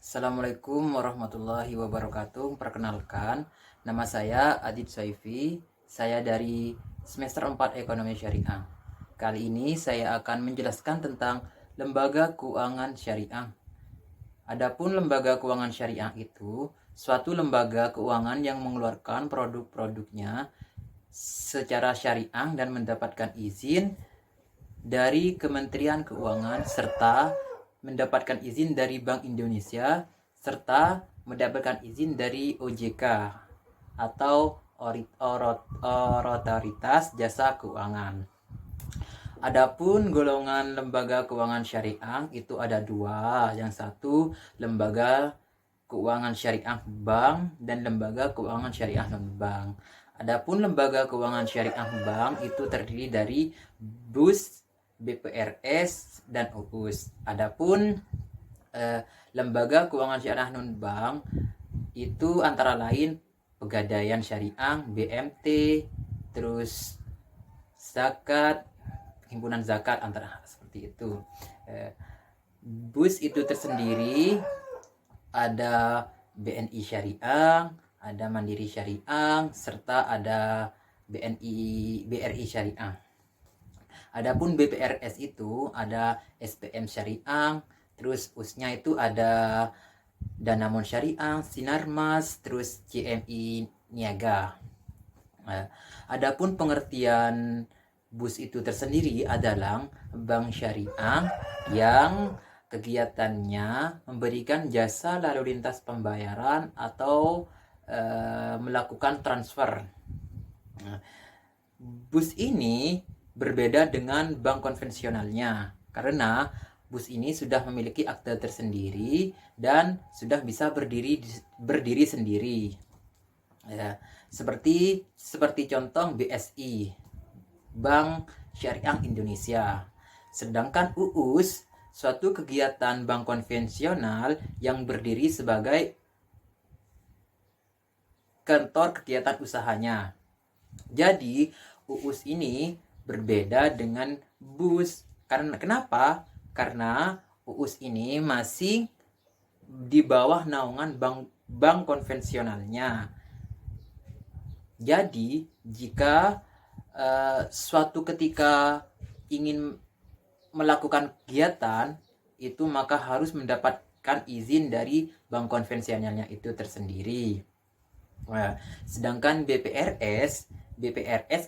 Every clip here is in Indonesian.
Assalamualaikum warahmatullahi wabarakatuh. Perkenalkan, nama saya Adit Saifi. Saya dari semester 4 Ekonomi Syariah. Kali ini saya akan menjelaskan tentang lembaga keuangan syariah. Adapun lembaga keuangan syariah itu suatu lembaga keuangan yang mengeluarkan produk-produknya secara syariah dan mendapatkan izin dari Kementerian Keuangan serta mendapatkan izin dari Bank Indonesia serta mendapatkan izin dari OJK atau Otoritas Jasa Keuangan. Adapun golongan lembaga keuangan syariah itu ada dua. Yang satu lembaga keuangan syariah bank dan lembaga keuangan syariah non bank. Adapun lembaga keuangan syariah bank itu terdiri dari BUS, BPRS, dan UUS. Adapun lembaga keuangan syariah non bank itu antara lain Pegadaian Syariah, BMT, terus zakat, himpunan zakat antara seperti itu. BUS itu tersendiri ada BNI Syariah, ada Mandiri Syariah, serta ada BRI Syariah. Adapun BPRS itu ada SPM Syariah, terus US-nya itu ada Danamon Syariah, Sinarmas, terus CMI Niaga. Adapun pengertian BUS itu tersendiri adalah bank syariah yang kegiatannya memberikan jasa lalu lintas pembayaran atau melakukan transfer. BUS ini berbeda dengan bank konvensionalnya karena BUS ini sudah memiliki akte tersendiri dan sudah bisa berdiri sendiri. Ya, seperti contoh BSI, Bank Syariah Indonesia. Sedangkan UUS suatu kegiatan bank konvensional yang berdiri sebagai kantor kegiatan usahanya. Jadi UUS ini berbeda dengan BUS. Karena kenapa? Karena UUS ini masih di bawah naungan bank konvensionalnya. Jadi jika suatu ketika ingin melakukan kegiatan itu maka harus mendapatkan izin dari bank konvensionalnya itu tersendiri. Sedangkan BPRS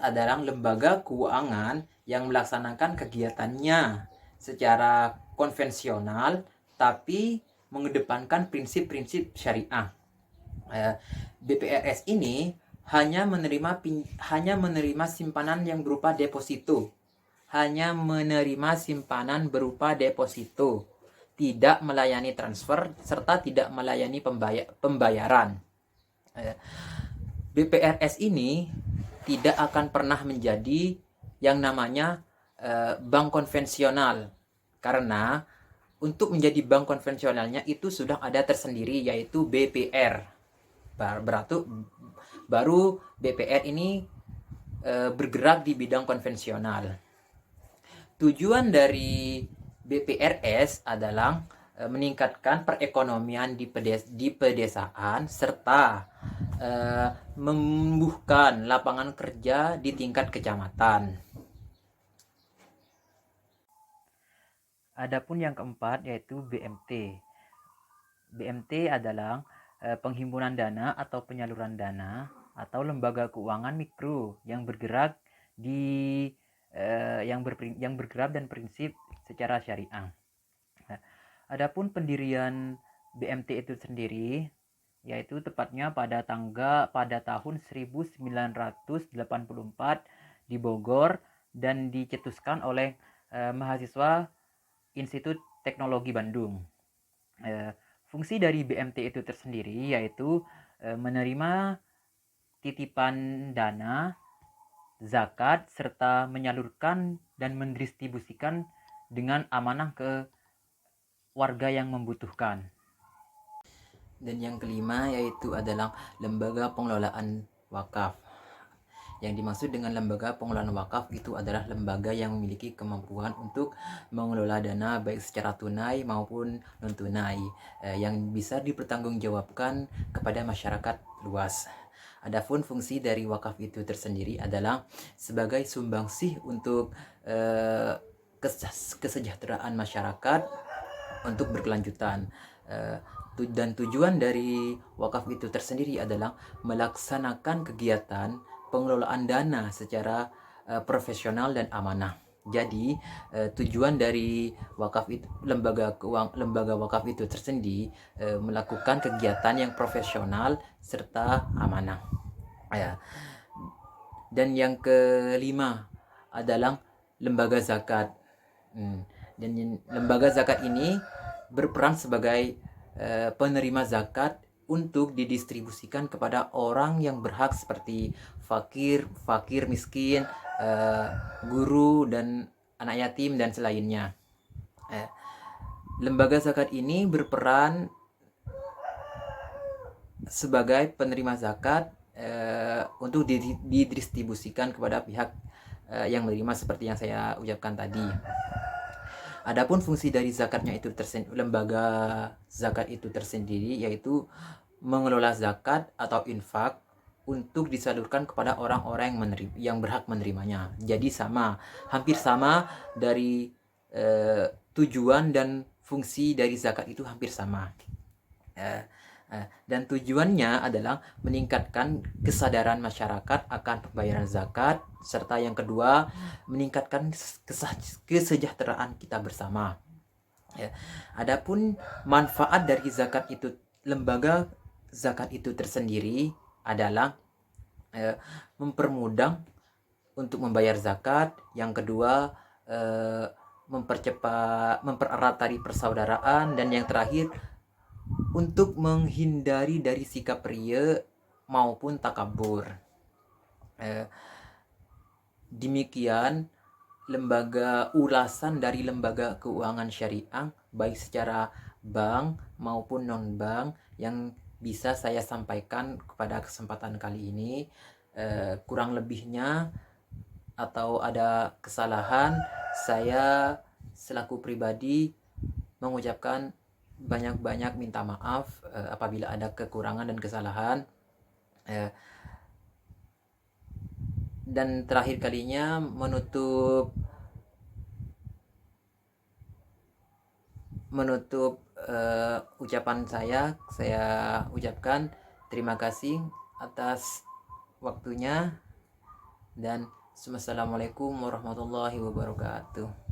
adalah lembaga keuangan yang melaksanakan kegiatannya secara konvensional tapi mengedepankan prinsip-prinsip syariah. BPRS ini hanya menerima simpanan yang berupa deposito. Tidak melayani transfer serta tidak melayani pembayaran. BPRS ini tidak akan pernah menjadi yang namanya bank konvensional karena untuk menjadi bank konvensionalnya itu sudah ada tersendiri yaitu BPR. Baru BPR ini bergerak di bidang konvensional. Tujuan dari BPRS adalah meningkatkan perekonomian di pedesaan serta menumbuhkan lapangan kerja di tingkat kecamatan. Adapun yang keempat yaitu BMT. BMT adalah penghimpunan dana atau penyaluran dana atau lembaga keuangan mikro yang bergerak yang bergerak dan prinsip secara syariah. Adapun pendirian BMT itu sendiri yaitu tepatnya pada tahun 1984 di Bogor dan dicetuskan oleh mahasiswa Institut Teknologi Bandung. Fungsi dari BMT itu tersendiri yaitu menerima titipan dana, zakat, serta menyalurkan dan mendistribusikan dengan amanah ke warga yang membutuhkan. Dan yang kelima yaitu adalah lembaga pengelolaan wakaf. Yang dimaksud dengan lembaga pengelolaan wakaf itu adalah lembaga yang memiliki kemampuan untuk mengelola dana baik secara tunai maupun non tunai, yang bisa dipertanggungjawabkan kepada masyarakat luas. Adapun fungsi dari wakaf itu tersendiri adalah sebagai sumbangsih untuk kesejahteraan masyarakat untuk berkelanjutan. Dan tujuan dari wakaf itu tersendiri adalah melaksanakan kegiatan pengelolaan dana secara profesional dan amanah. Jadi tujuan dari wakaf itu, lembaga wakaf itu tersendiri melakukan kegiatan yang profesional serta amanah. Ya. Dan yang kelima adalah lembaga zakat. Dan lembaga zakat ini berperan sebagai penerima zakat untuk didistribusikan kepada orang yang berhak seperti fakir miskin, guru dan anak yatim dan selainnya. Lembaga zakat ini berperan sebagai penerima zakat untuk didistribusikan kepada pihak yang menerima seperti yang saya ucapkan tadi. Adapun fungsi dari zakatnya itu lembaga zakat itu tersendiri yaitu mengelola zakat atau infak untuk disalurkan kepada orang-orang yang berhak menerimanya. Jadi hampir sama dari tujuan dan fungsi dari zakat itu hampir sama. Dan tujuannya adalah meningkatkan kesadaran masyarakat akan pembayaran zakat, serta yang kedua meningkatkan kesejahteraan kita bersama. Adapun manfaat dari zakat itu, lembaga zakat itu tersendiri adalah mempermudah untuk membayar zakat, yang kedua mempererat tali persaudaraan, dan yang terakhir untuk menghindari dari sikap ria maupun takabur. Demikian ulasan dari lembaga keuangan syariah baik secara bank maupun non bank yang bisa saya sampaikan kepada kesempatan kali ini. Kurang lebihnya atau ada kesalahan, saya selaku pribadi mengucapkan banyak-banyak minta maaf apabila ada kekurangan dan kesalahan. Dan terakhir kalinya menutup ucapan saya ucapkan terima kasih atas waktunya, dan wassalamualaikum warahmatullahi wabarakatuh.